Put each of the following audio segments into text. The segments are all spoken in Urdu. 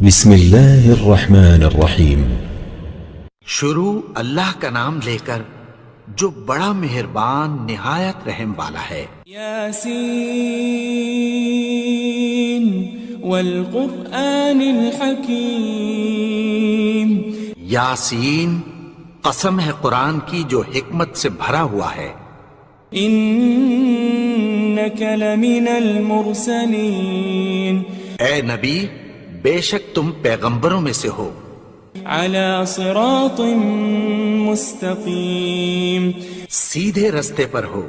بسم اللہ الرحمن الرحیم۔ شروع اللہ کا نام لے کر جو بڑا مہربان نہایت رحم والا ہے۔ یاسین والقرآن الحکیم۔ یاسین، قسم ہے قرآن کی جو حکمت سے بھرا ہوا ہے۔ انک لمن المرسلین۔ اے نبی، بے شک تم پیغمبروں میں سے ہو۔ علی صراط مستقیم۔ سیدھے رستے پر ہو۔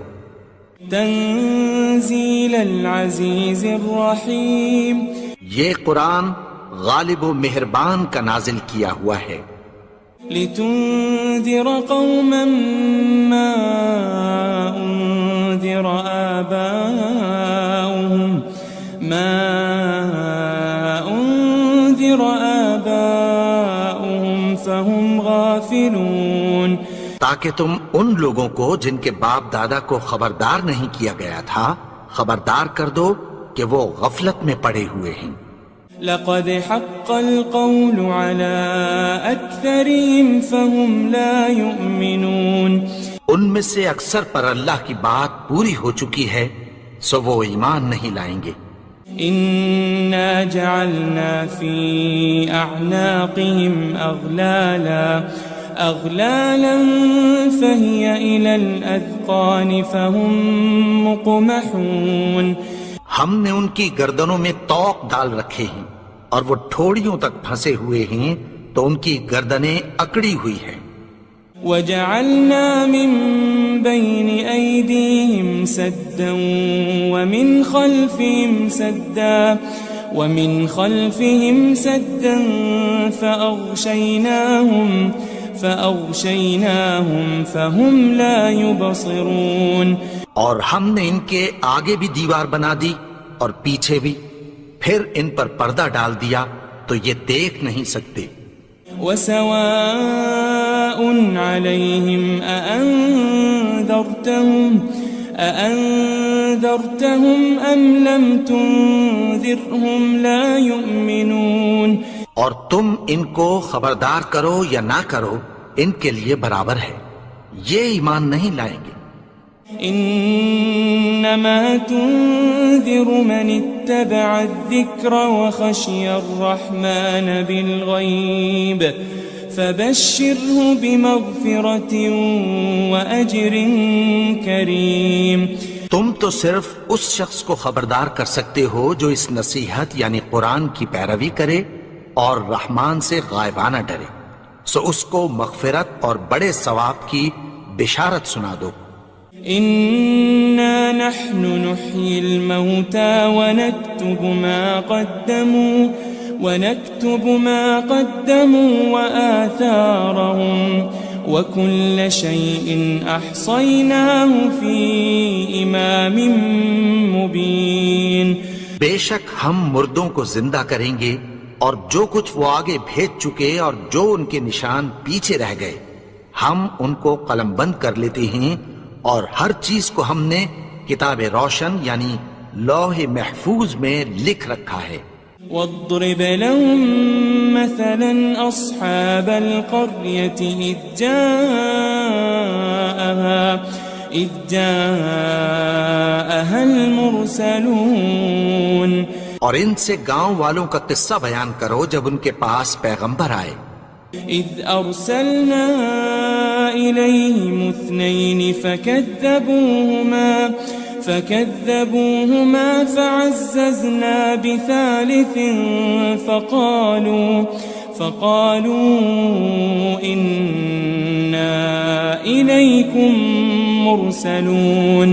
تنزیل العزیز الرحیم۔ یہ قرآن غالب و مہربان کا نازل کیا ہوا ہے۔ لتنذر قوما ما انذر آباؤهم فهم غافلون۔ تاکہ تم ان لوگوں کو جن کے باپ دادا کو خبردار نہیں کیا گیا تھا خبردار کر دو کہ وہ غفلت میں پڑے ہوئے ہیں۔ لقد حق القول على اکثرهم فهم لا يؤمنون۔ ان میں سے اکثر پر اللہ کی بات پوری ہو چکی ہے سو وہ ایمان نہیں لائیں گے۔ انا جعلنا في اعناقهم اغلالا فهي الى الاذقان فهم مقمحون۔ ہم نے ان کی گردنوں میں طوق ڈال رکھے ہیں اور وہ ٹھوڑیوں تک پھنسے ہوئے ہیں تو ان کی گردنیں اکڑی ہوئی ہیں۔ وجعلنا من بين أيديهم سدا ومن خلفهم سدا فأغشيناهم فهم لا يبصرون۔ اور ہم نے ان کے آگے بھی دیوار بنا دی اور پیچھے بھی، پھر ان پر پردہ ڈال دیا تو یہ دیکھ نہیں سکتے۔ وسواء عليهم أأنذرتهم أم لم تنذرهم لا يؤمنون۔ اور تم ان کو خبردار کرو یا نہ کرو ان کے لیے برابر ہے، یہ ایمان نہیں لائیں گے۔ انما تنذر من اتبع الذکر وخشی الرحمن بالغیب فبشره بمغفرة واجر کریم۔ تم تو صرف اس شخص کو خبردار کر سکتے ہو جو اس نصیحت یعنی قرآن کی پیروی کرے اور رحمان سے غائبانہ ڈرے، سو اس کو مغفرت اور بڑے ثواب کی بشارت سنا دو۔ إنا نحن نحيي الموتى ونكتب ما قدموا وآثارهم وكل شيء أحصيناه في إمام مبين۔ بے شک ہم مردوں کو زندہ کریں گے اور جو کچھ وہ آگے بھیج چکے اور جو ان کے نشان پیچھے رہ گئے ہم ان کو قلم بند کر لیتے ہیں، اور ہر چیز کو ہم نے کتاب روشن یعنی لوح محفوظ میں لکھ رکھا ہے۔ واضرب لهم مثلا أصحاب القرية إذ جاءها المرسلون۔ اور ان سے گاؤں والوں کا قصہ بیان کرو جب ان کے پاس پیغمبر آئے۔ إذ أرسلنا إليهم اثنين فكذبوهما فعززنا بثالث فقالوا إنا إليكم مرسلون۔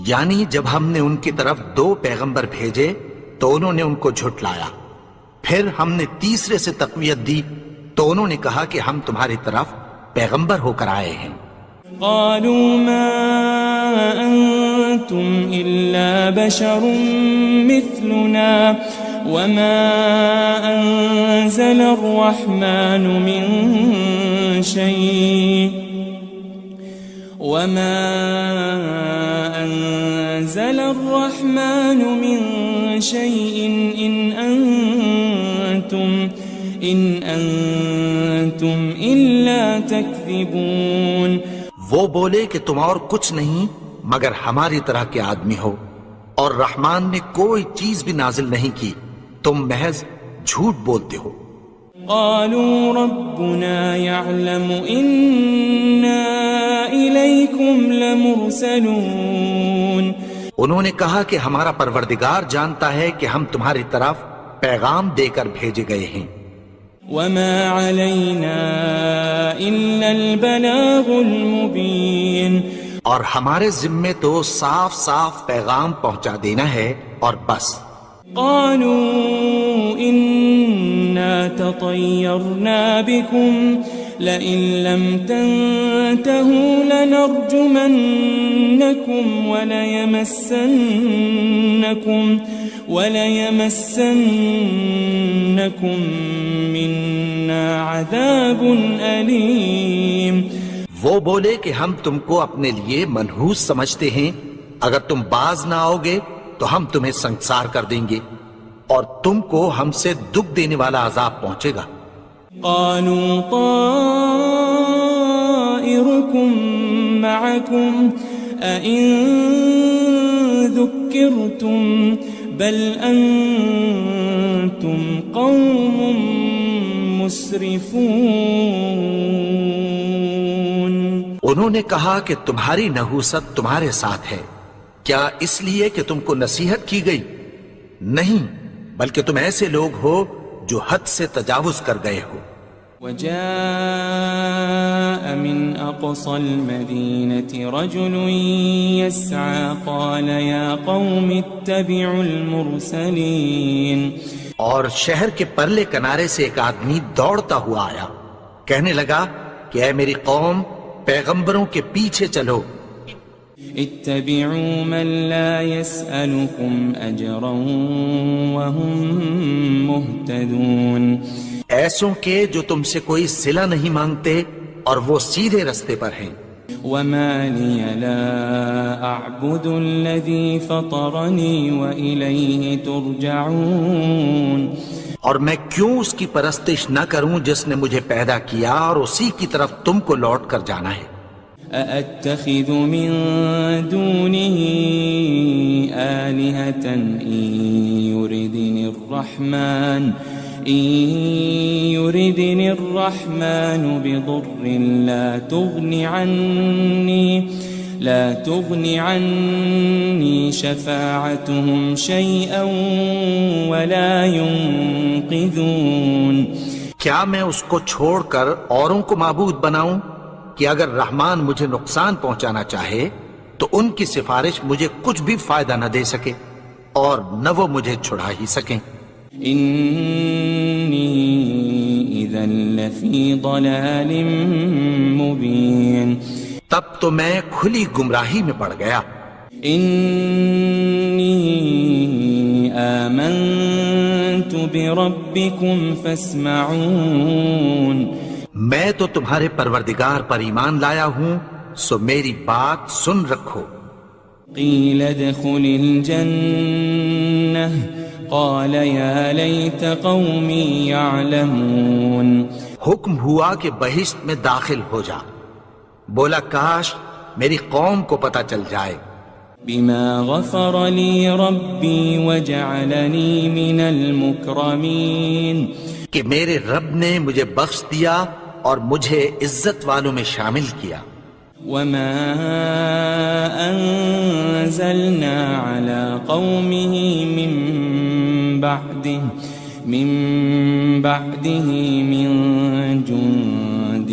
یعنی جب ہم نے ان کی طرف 2 پیغمبر بھیجے تو انہوں نے ان کو جھٹلایا، پھر ہم نے تیسرے سے تقویت دی تو انہوں نے کہا کہ ہم تمہاری طرف پیغمبر ہو کر آئے ہیں۔ قالوا ما أنتم إلا بشر مثلنا وما أنزل الرحمن من شيء إن أنتم أنتم إلا تكذبون. وہ بولے کہ تم اور کچھ نہیں مگر ہماری طرح کے آدمی ہو، اور رحمان نے کوئی چیز بھی نازل نہیں کی، تم محض جھوٹ بولتے ہو. قالوا ربنا يعلم إنا إليكم لمرسلون. انہوں نے کہا کہ ہمارا پروردگار جانتا ہے کہ ہم تمہاری طرف پیغام دے کر بھیجے گئے ہیں. وما علينا إلا البلاغ المبين. اور ہمارے ذمے تو صاف صاف پیغام پہنچا دینا ہے اور بس. قالوا إنا تطيرنا بكم لئن لم تنتهوا لنرجمنكم وليمسنكم منا عذاب أليم. وہ بولے کہ ہم تم کو اپنے لیے منحوس سمجھتے ہیں، اگر تم باز نہ آؤ گے تو ہم تمہیں سنسار کر دیں گے اور تم کو ہم سے دکھ دینے والا عذاب پہنچے گا. قالوا طائركم معكم أئن ذكرتم بل أنتم قوم مسرفون. انہوں نے کہا کہ تمہاری نحوست تمہارے ساتھ ہے، کیا اس لیے کہ تم کو نصیحت کی گئی؟ نہیں، بلکہ تم ایسے لوگ ہو جو حد سے تجاوز کر گئے ہو. وجاء من أقصى المدينة رجل يسعى قال يا قوم اتبعوا المرسلين. اور شہر کے پرلے کنارے سے ایک آدمی دوڑتا ہوا آیا، کہنے لگا کہ اے میری قوم، پیغمبروں کے پیچھے چلو. اتبعوا من لا يسألكم أجرا وهم مهتدون. ایسوں کے جو تم سے کوئی صلہ نہیں مانگتے اور وہ سیدھے رستے پر ہیں. وما لي لا أعبد الذي فطرني وإليه ترجعون. اور میں کیوں اس کی پرستش نہ کروں جس نے مجھے پیدا کیا اور اسی کی طرف تم کو لوٹ کر جانا ہے. أأتخذ من دونه آلهة إن يردني الرحمن بضر لا تغني عني شفاعتهم شيئا ولا ينقذون. کیا میں اس کو چھوڑ کر اوروں کو معبود بناؤں کہ اگر رحمان مجھے نقصان پہنچانا چاہے تو ان کی سفارش مجھے کچھ بھی فائدہ نہ دے سکے اور نہ وہ مجھے چھڑا ہی سکیں. إني إذا لفي ضلال مبين. تب تو میں کھلی گمراہی میں پڑ گیا. إني آمنت بربكم فاسمعون. میں تو تمہارے پروردگار پر ایمان لایا ہوں، سو میری بات سن رکھو. قيل ادخل الجنة قال يا ليت قومي يعلمون. حکم ہوا کہ بہشت میں داخل ہو جا. بولا کاش میری قوم کو پتہ چل جائے. بما غفر لي ربي وجعلني من المكرمين. کہ میرے رب نے مجھے بخش دیا اور مجھے عزت والوں میں شامل کیا. وما أنزلنا على قومه من بعده من جند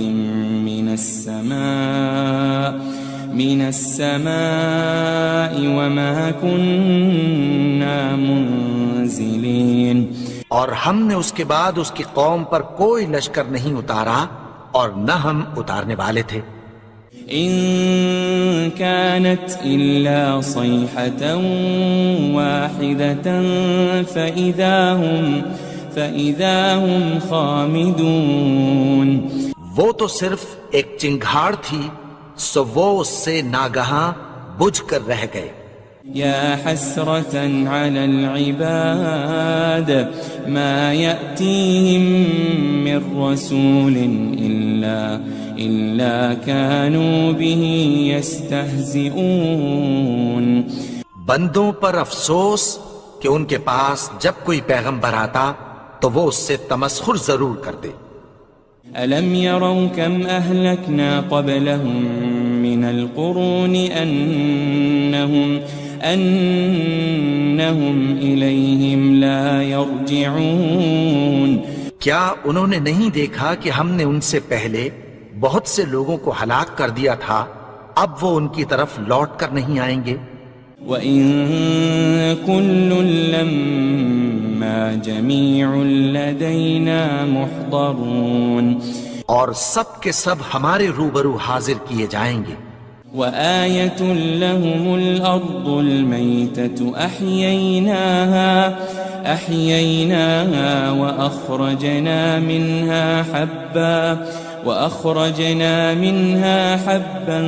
من السماء وما كنا منزلين. اور ہم نے اس کے بعد اس کی قوم پر کوئی لشکر نہیں اتارا اور نہ ہم اتارنے والے تھے. إن كانت إلا صيحة واحدة فإذا هم خامدون. وہ تو صرف ایک چنگھاڑ تھی، سو وہ اس سے ناگہاں بجھ کر رہ گئے. يا حسرة على العباد ما يأتيهم من رسول إلا كانوا به يستهزئون. بندوں پر افسوس کہ ان کے پاس جب کوئی پیغمبر آتا تو وہ اس سے تمسخر ضرور کرتے. ألم يروا كم أهلكنا قبلهم من القرون أنهم إليهم لا يرجعون. کیا انہوں نے نہیں دیکھا کہ ہم نے ان سے پہلے بہت سے لوگوں کو ہلاک کر دیا تھا، اب وہ ان کی طرف لوٹ کر نہیں آئیں گے. وَإِن كُلٌّ لَّمَّا جَمِيعٌ لَّدَيْنَا مُحْضَرُونَ. اور سب کے سب ہمارے روبرو حاضر کیے جائیں گے. وَآيَةٌ لَّهُمُ الْأَرْضُ الْمَيْتَةُ أَحْيَيْنَاهَا وَأَخْرَجْنَا مِنْهَا حَبًّا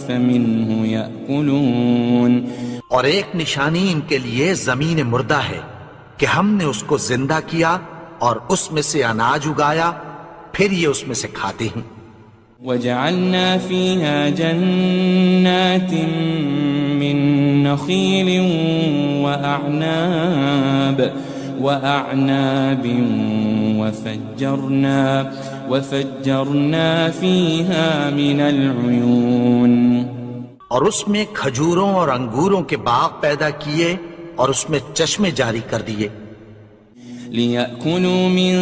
فَمِنْهُ يَأْكُلُونَ. اور ایک نشانی ان کے لیے زمین مردہ ہے کہ ہم نے اس کو زندہ کیا اور اس میں سے اناج اگایا، پھر یہ اس میں سے کھاتے ہیں. وَجَعَلْنَا فِيهَا جَنَّاتٍ مِّن نَّخِيلٍ وَأَعْنَابٍ وَفَجَّرْنَا فِيهَا مِنَ الْعُيُونِ. اور اس میں کھجوروں اور انگوروں کے باغ پیدا کیے اور اس میں چشمے جاری کر دیے. لِيَأْكُلُوا مِن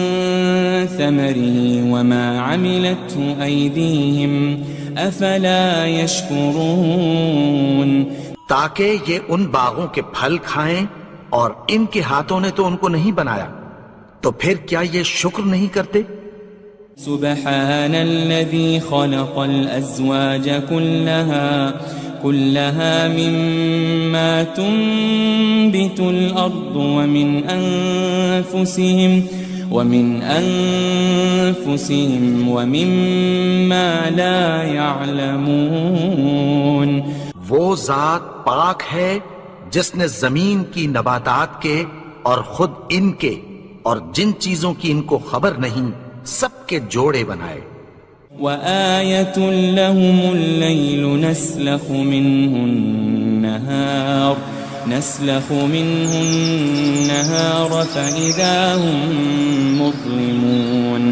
ثَمَرِهِ وَمَا عَمِلَتْهُ أَيْدِيهِمْ أَفَلَا يَشْكُرُونَ. تاکہ یہ ان باغوں کے پھل کھائیں اور ان کے ہاتھوں نے تو ان کو نہیں بنایا، تو پھر کیا یہ شکر نہیں کرتے؟ سبحان الذي خلق الأزواج كلها مما تنبت الأرض ومن أنفسهم ومما لا يعلمون. وہ ذات پاک ہے جس نے زمین کی نباتات کے اور خود ان کے اور جن چیزوں کی ان کو خبر نہیں سب کے جوڑے بنائے. وَآيَةٌ لَّهُمُ اللَّيْلُ نَسْلَخُ مِنْهُ النَّهَارَ فَإِذَا هُم مُظْلِمُونَ.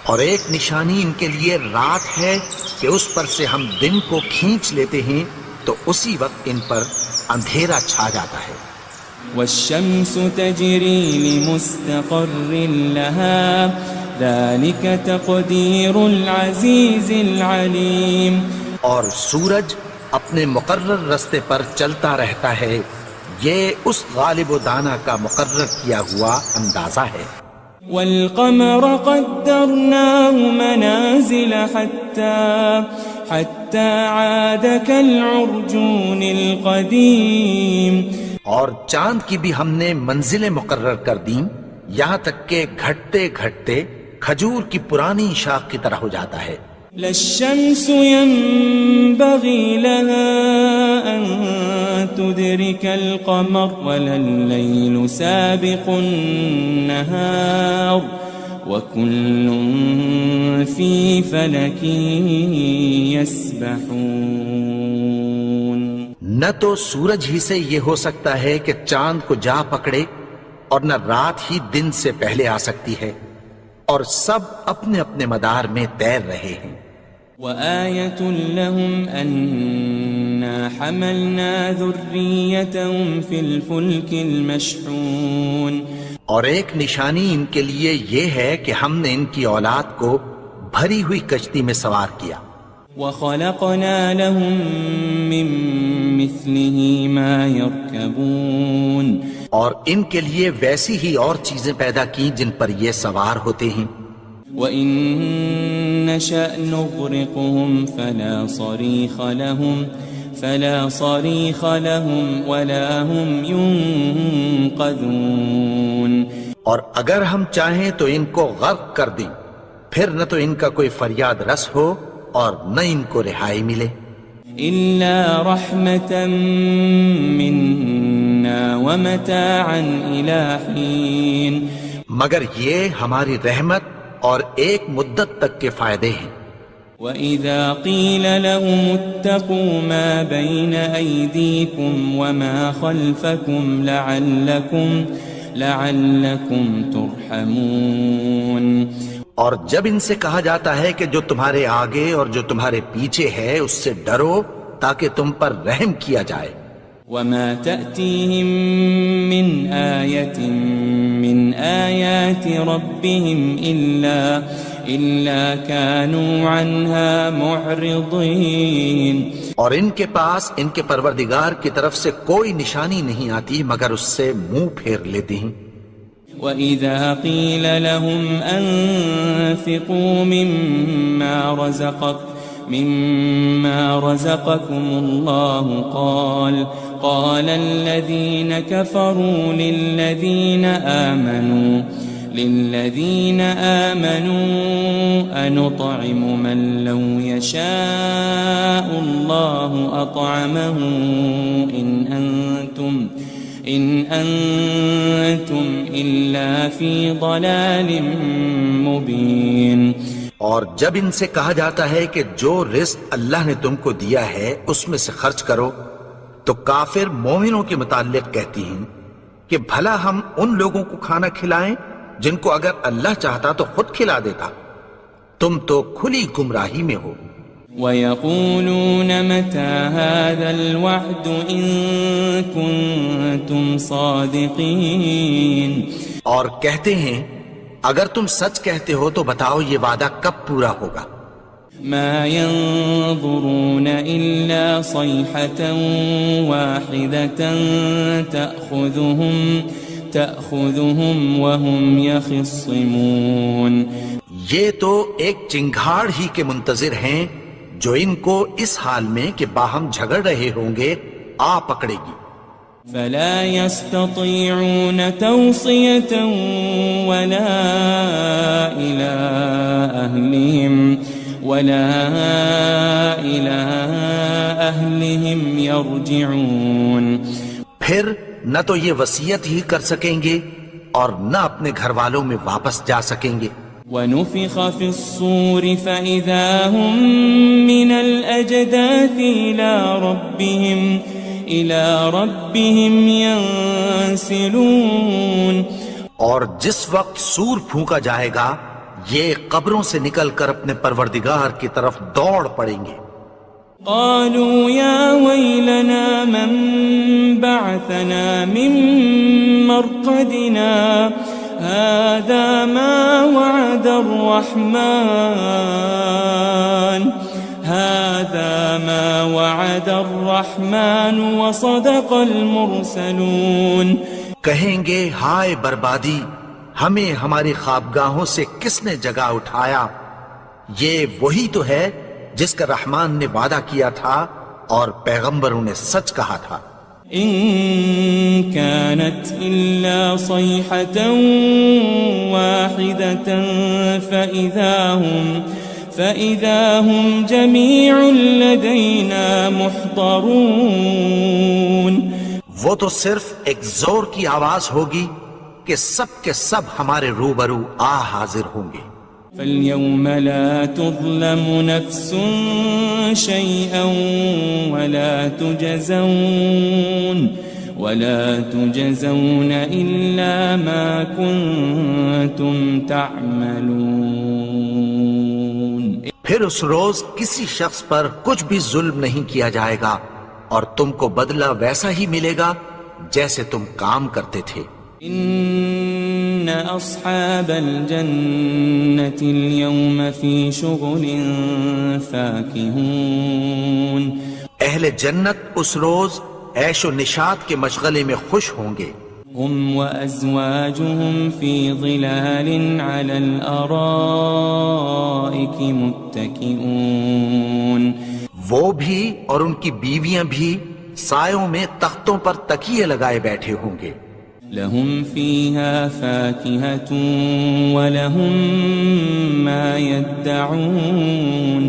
اور ایک نشانی ان کے لیے رات ہے کہ اس پر سے ہم دن کو کھینچ لیتے ہیں تو اسی وقت ان پر اندھیرا چھا جاتا ہے. وَالشَّمْسُ تَجْرِي لِمُسْتَقَرٍّ لَّهَا ذَلِكَ تَقْدِيرُ الْعَزِيزِ الْعَلِيمِ. اور سورج اپنے مقرر رستے پر چلتا رہتا ہے، یہ اس غالب و دانا کا مقرر کیا ہوا اندازہ ہے. وَالْقَمَرَ قَدَّرْنَاهُ مَنَازِلَ حَتَّى عَادَ كَالْعُرْجُونِ الْقَدِيمِ. اور چاند کی بھی ہم نے منزلیں مقرر کر دیں، یہاں تک کہ گھٹتے گھٹتے کھجور کی پرانی شاخ کی طرح ہو جاتا ہے. لَلشَّمْسُ يَنبَغِي لَهَا أَن تُدْرِكَ الْقَمَرَ وَلَلَّيْلُ سَابِقُ النَّهَارِ وَكُلٌّ فِي فَلَكٍ يَسْبَحُونَ. نہ تو سورج ہی سے یہ ہو سکتا ہے کہ چاند کو جا پکڑے، اور نہ رات ہی دن سے پہلے آ سکتی ہے، اور سب اپنے اپنے مدار میں تیر رہے ہیں. وَآيَةٌ لَّهُمْ أَنَّا حَمَلْنَا ذُرِّيَّتَهُمْ فِي الْفُلْكِ الْمَشْحُونِ. اور ایک نشانی ان کے لیے یہ ہے کہ ہم نے ان کی اولاد کو بھری ہوئی کشتی میں سوار کیا. وَخَلَقْنَا لَهُم مِّن مِّثْلِهِ مَا يَرْكَبُونَ. اور ان کے لیے ویسی ہی اور چیزیں پیدا کی جن پر یہ سوار ہوتے ہیں. وَإِن نَّشَأْ نُغْرِقْهُمْ فَلَا صَرِيخَ لَهُمْ وَلَا هُمْ يُنقَذُونَ. اور اگر ہم چاہیں تو ان کو غرق کر دیں، پھر نہ تو ان کا کوئی فریاد رس ہو اور نہ ان کو رہائی ملے. إلا رحمة منا ومتاعا إلى حين مگر یہ ہماری رحمت اور ایک مدت تک کے فائدے ہیں. وَإِذَا قِيلَ لَهُمُ اتَّقُوا مَا بَيْنَ أَيْدِيكُمْ وَمَا خَلْفَكُمْ لَعَلَّكُمْ تُرْحَمُونَ. اور جب ان سے کہا جاتا ہے کہ جو تمہارے آگے اور جو تمہارے پیچھے ہے اس سے ڈرو تاکہ تم پر رحم کیا جائے. وَمَا تَأْتِيهِم مِّنْ آيَةٍ مِّنْ آيَاتِ رَبِّهِمْ إِلَّا كَانُوا عَنْهَا مُعْرِضِينَ. اور ان کے پاس ان کے پروردگار کی طرف سے کوئی نشانی نہیں آتی مگر اس سے منہ پھیر لیتے ہیں. وَإِذَا قِيلَ لَهُمْ أَنفِقُوا مِمَّا رَزَقَكُمُ اللَّهُ قَالَ الَّذِينَ كَفَرُوا لِلَّذِينَ آمَنُوا أَنُطْعِمُ مَن لَّوْ يَشَاءُ اللَّهُ أَطْعَمَهُ إِنْ أَنْتُمْ إِلَّا فِي ضَلَالٍ مُبِينٍ. اور جب ان سے کہا جاتا ہے کہ جو رزق اللہ نے تم کو دیا ہے اس میں سے خرچ کرو تو کافر مومنوں کے متعلق کہتی ہیں کہ بھلا ہم ان لوگوں کو کھانا کھلائیں جن کو اگر اللہ چاہتا تو خود کھلا دیتا. تم تو کھلی گمراہی میں ہو. وَيَقُولُونَ مَتَى هَذَا الْوَعْدُ إِن كُنتُمْ صَادِقِينَ. اور کہتے ہیں اگر تم سچ کہتے ہو تو بتاؤ یہ وعدہ کب پورا ہوگا. مَا يَنظُرُونَ إِلَّا صَيْحَةً وَاحِدَةً تَأْخُذُهُمْ وَهُمْ يَخِصِّمُونَ. یہ تو ایک چنگھاڑ ہی کے منتظر ہیں جو ان کو اس حال میں کہ باہم جھگڑ رہے ہوں گے آ پکڑے گی. فَلَا يَسْتَطِيعُونَ تَوْصِيَةً وَلَا إِلَىٰ أَهْلِهِمْ يَرْجِعُونَ. پھر نہ تو یہ وصیت ہی کر سکیں گے اور نہ اپنے گھر والوں میں واپس جا سکیں گے. وَنُفِخَ فِي الصُّورِ فَإِذَا هُم مِّنَ الْأَجْدَاثِ إِلَىٰ رَبِّهِمْ يَنسِلُونَ. اور جس وقت سور پھونکا جائے گا یہ قبروں سے نکل کر اپنے پروردگار کی طرف دوڑ پڑیں گے. قالوا يا ويلنا من بعثنا من مرقدنا هذا ما وعد الرحمن وصدق المرسلون. کہیں گے ہائے بربادی، ہمیں ہماری خوابگاہوں سے کس نے جگا اٹھایا. یہ وہی تو ہے جس کا رحمان نے وعدہ کیا تھا اور پیغمبروں نے سچ کہا تھا. إن كانت إلا صيحة واحدة فإذا هم جميع لدينا محضرون. وہ تو صرف ایک زور کی آواز ہوگی کہ سب کے سب ہمارے روبرو آ حاضر ہوں گے. فَالْيَوْمَ لَا تُظْلَمُ نَفْسٌ شَيْئًا وَلَا تُجَزَوْنَ إِلَّا مَا كُنتُمْ تَعْمَلُونَ. پھر اس روز کسی شخص پر کچھ بھی ظلم نہیں کیا جائے گا اور تم کو بدلہ ویسا ہی ملے گا جیسے تم کام کرتے تھے. إن أصحاب الجنة اليوم في شغل فاكهون. اہل جنت اس روز عیش و نشاط کے مشغلے میں خوش ہوں گے. هم وأزواجهم في ظلال على الأرائك متكئون. وہ بھی اور ان کی بیویاں بھی سایوں میں تختوں پر تکیے لگائے بیٹھے ہوں گے. لهم فيها فاكهة ولهم ما يدعون.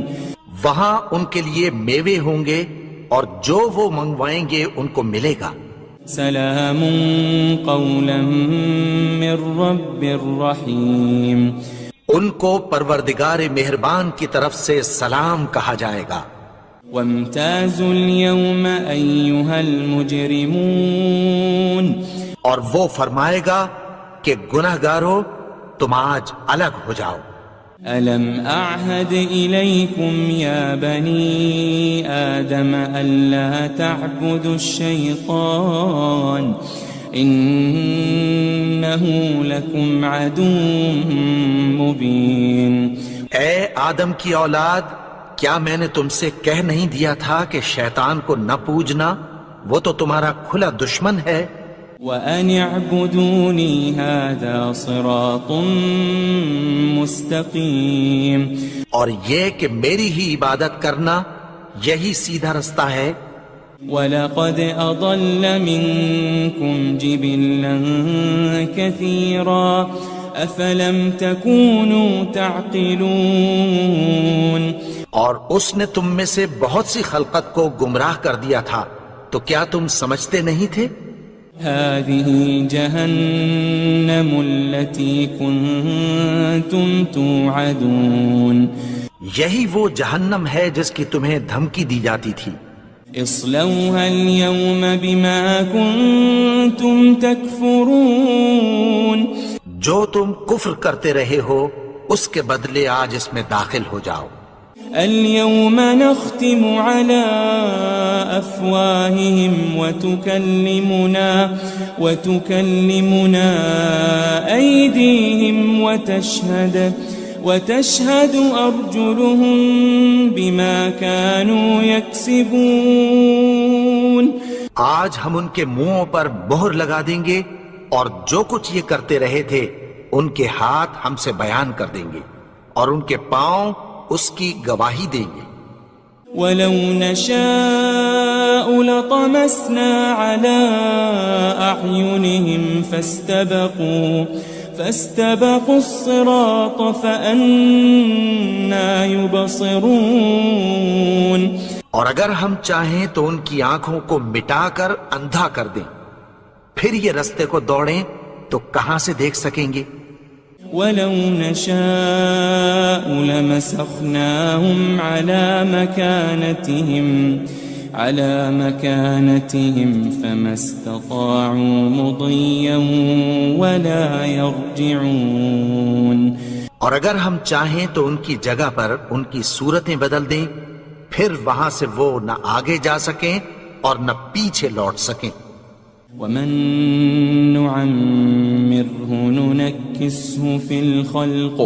وہاں ان کے لیے میوے ہوں گے اور جو وہ منگوائیں گے ان کو ملے گا. سلام قولا من رب الرحیم. ان کو پروردگار مہربان کی طرف سے سلام کہا جائے گا. وامتازوا اليوم أيها المجرمون. اور وہ فرمائے گا کہ گنہگارو تم آج الگ ہو جاؤ. ألم أعهد إليكم يا بني آدم ألا تعبدوا الشيطان إنه لكم عدو مبين. اے آدم کی اولاد، کیا میں نے تم سے کہہ نہیں دیا تھا کہ شیطان کو نہ پوجنا، وہ تو تمہارا کھلا دشمن ہے. وَأَنِ اعْبُدُونِي هَذَا صِرَاطٌ مُسْتَقِيمٌ. اور یہ کہ میری ہی عبادت کرنا یہی سیدھا رستہ ہے. وَلَقَدْ أَضَلَّ مِنكُمْ جِبِلًّا كَثِيرًا أَفَلَمْ تَكُونُوا تَعْقِلُونَ. اور اس نے تم میں سے بہت سی خلقت کو گمراہ کر دیا تھا، تو کیا تم سمجھتے نہیں تھے؟ هذه جهنم التي كنتم توعدون. یہی وہ جہنم ہے جس کی تمہیں دھمکی دی جاتی تھی. اصلوها اليوم بما كنتم تكفرون. جو تم کفر کرتے رہے ہو اس کے بدلے آج اس میں داخل ہو جاؤ. اليوم نختم على أفواههم وتكلمنا أيديهم وتشهد أرجلهم بما كانوا يكسبون. آج ہم ان کے منہوں پر مہر لگا دیں گے اور جو کچھ یہ کرتے رہے تھے ان کے ہاتھ ہم سے بیان کر دیں گے اور ان کے پاؤں اس کی گواہی دیں گے. وَلَوْ نَشَاءُ لَطَمَسْنَا عَلَىٰ أَعْيُنِهِمْ فَاسْتَبَقُوا الصِّرَاطَ فَأَنَّىٰ يُبْصِرُونَ. اور اگر ہم چاہیں تو ان کی آنکھوں کو مٹا کر اندھا کر دیں، پھر یہ رستے کو دوڑیں تو کہاں سے دیکھ سکیں گے. وَلَوْ نَشَاءُ لَمَسَخْنَاهُمْ عَلَى مَكَانَتِهِمْ فَمَا اسْتَطَاعُوا مُضِيًّا وَلَا يَرْجِعُونَ. اور اگر ہم چاہیں تو ان کی جگہ پر ان کی صورتیں بدل دیں، پھر وہاں سے وہ نہ آگے جا سکیں اور نہ پیچھے لوٹ سکیں. وَمَن نُعَمِّرْهُ نُنَكِّسْهُ فِي الْخَلْقِ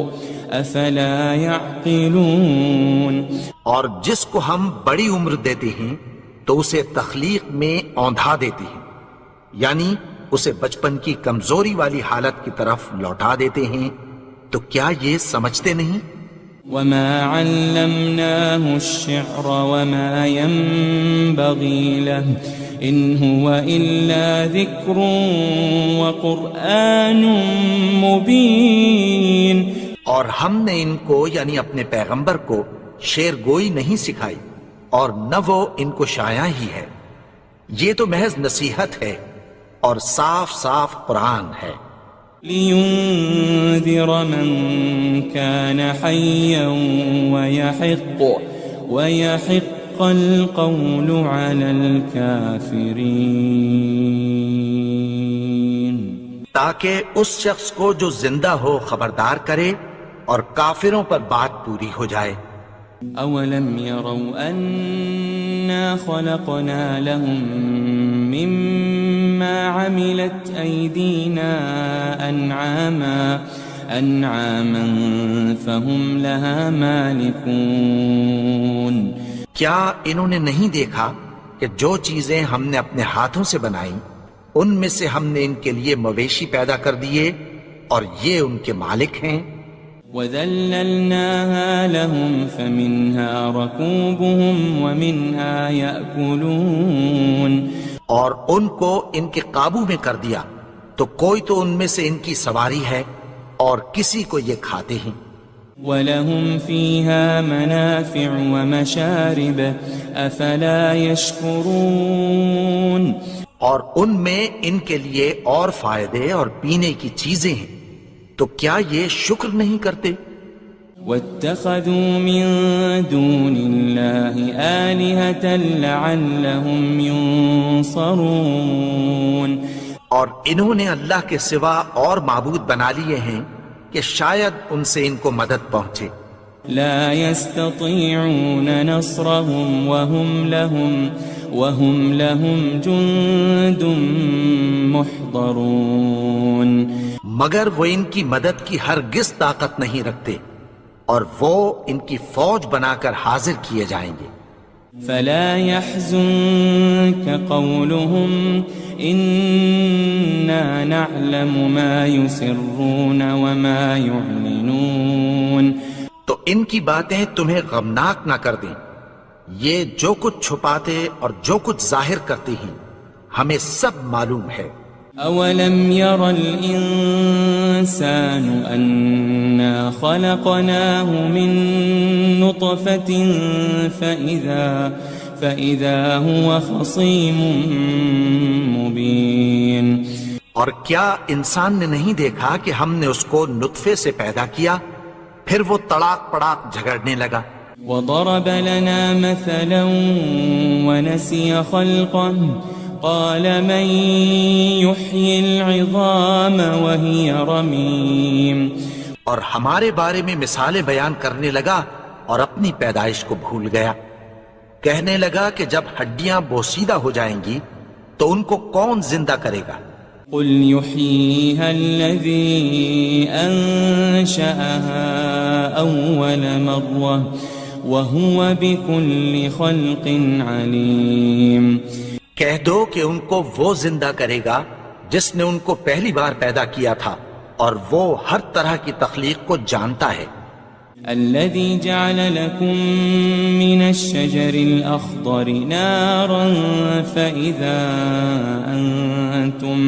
أَفَلَا يَعْقِلُونَ. اور جس کو ہم بڑی عمر دیتے ہیں تو اسے تخلیق میں اوندھا دیتے ہیں، یعنی اسے بچپن کی کمزوری والی حالت کی طرف لوٹا دیتے ہیں. تو کیا یہ سمجھتے نہیں؟ وَمَا عَلَّمْنَاهُ الشِّعْرَ وَمَا يَنبَغِي لَهُ إِنْ هُوَ إِلَّا ذِكْرٌ وَقُرْآنٌ مُبِينٌ. اور ہم نے ان کو یعنی اپنے پیغمبر کو شعر گوئی نہیں سکھائی اور نہ وہ ان کو شاعر ہی ہے، یہ تو محض نصیحت ہے اور صاف صاف قرآن ہے. لِيُنذِرَ مَن كَانَ حَيًّا وَيَحِقَّ الْقَوْلُ عَلَى الْكَافِرِينَ. تاکہ اس شخص کو جو زندہ ہو خبردار کرے اور کافروں پر بات پوری ہو جائے. أَوَلَمْ يَرَوْا أَنَّا خَلَقْنَا لَهُم مِّمَّا عَمِلَتْ أَيْدِينَا أَنْعَامًا فَهُمْ لَهَا مَالِكُونَ. کیا انہوں نے نہیں دیکھا کہ جو چیزیں ہم نے اپنے ہاتھوں سے بنائیں ان میں سے ہم نے ان کے لیے مویشی پیدا کر دیے اور یہ ان کے مالک ہیں. وَذَلَّلْنَاهَا لَهُمْ فَمِنْهَا رَكُوبُهُمْ وَمِنْهَا يَأْكُلُونَ. اور ان کو ان کے قابو میں کر دیا تو کوئی تو ان میں سے ان کی سواری ہے اور کسی کو یہ کھاتے ہیں. وَلَهُمْ فِيهَا مَنَافِعُ وَمَشَارِبُ أَفَلَا يَشْكُرُونَ اور ان میں ان کے لیے اور فائدے اور پینے کی چیزیں ہیں، تو کیا یہ شکر نہیں کرتے؟ وَاتَّخَذُوا مِن دُونِ اللَّهِ آلِهَةً لَعَلَّهُمْ يُنصَرُونَ اور انہوں نے اللہ کے سوا اور معبود بنا لیے ہیں کہ شاید ان سے ان کو مدد پہنچے۔ لا يستطيعون نصرهم وهم لهم جند محضرون مگر وہ ان کی مدد کی ہرگز طاقت نہیں رکھتے اور وہ ان کی فوج بنا کر حاضر کیے جائیں گے۔ فلا يحزنك قولهم إنا نعلم ما يسرون وما يعلنون تو ان کی باتیں تمہیں غمناک نہ کر دیں، یہ جو کچھ چھپاتے اور جو کچھ ظاہر کرتے ہیں ہمیں سب معلوم ہے۔ أولم ير الإنسان أنا خلقناه من نطفة فإذا هو خصيم مبين اور کیا انسان نے نہیں دیکھا کہ ہم نے اس کو نطفے سے پیدا کیا، پھر وہ تڑاک پڑاک جھگڑنے لگا۔ وضرب لنا مثلا ونسي خلقه قال من يحيي العظام وهي رميم اور ہمارے بارے میں مثالیں بیان کرنے لگا اور اپنی پیدائش کو بھول گیا، کہنے لگا کہ جب ہڈیاں بوسیدہ ہو جائیں گی تو ان کو کون زندہ کرے گا؟ قل يحييها الذي أنشأها أول مرة وهو بكل خلق عليم کہہ دو کہ ان کو وہ زندہ کرے گا جس نے ان کو پہلی بار پیدا کیا تھا اور وہ ہر طرح کی تخلیق کو جانتا ہے۔ الذي جعل لكم من الشجر الأخضر نارا فإذا أنتم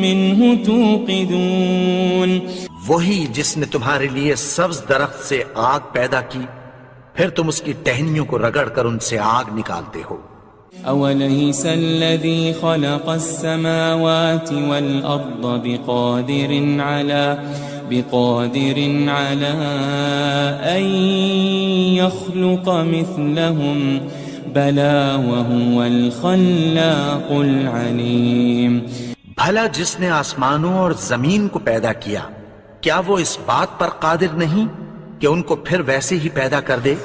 منه توقدون وہی جس نے تمہارے لیے سبز درخت سے آگ پیدا کی، پھر تم اس کی ٹہنیوں کو رگڑ کر ان سے آگ نکالتے ہو۔ أوليس الذي خلق السماوات والأرض بقادر على أن يخلق مثلهم بلى وهو الخلاق العليم بھلا جس نے آسمانوں اور زمین کو پیدا کیا، کیا وہ اس بات پر قادر نہیں کہ ان کو پھر ویسے ہی پیدا کر دے؟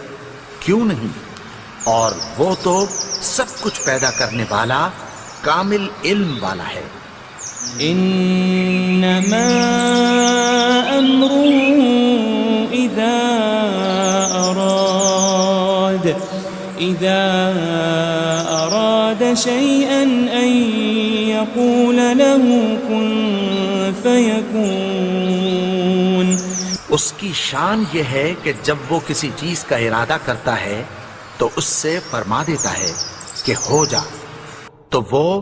کیوں نہیں؟ اور وہ تو سب کچھ پیدا کرنے والا، کامل علم والا ہے۔ انما امره اذا اراد شيئا ان يقول له كن فيكون اس کی شان یہ ہے کہ جب وہ کسی چیز کا ارادہ کرتا ہے تو اس سے فرما دیتا ہے کہ ہو جا، تو وہ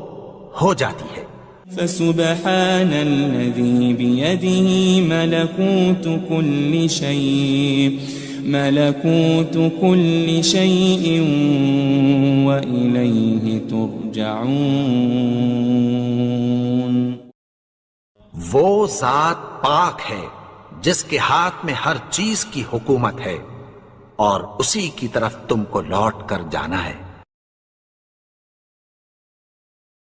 ہو جاتی ہے۔ فسبحان الذي بيده ملكوت كل شيء وإليه ترجعون وہ ذات پاک ہے جس کے ہاتھ میں ہر چیز کی حکومت ہے اور اسی کی طرف تم کو لوٹ کر جانا ہے۔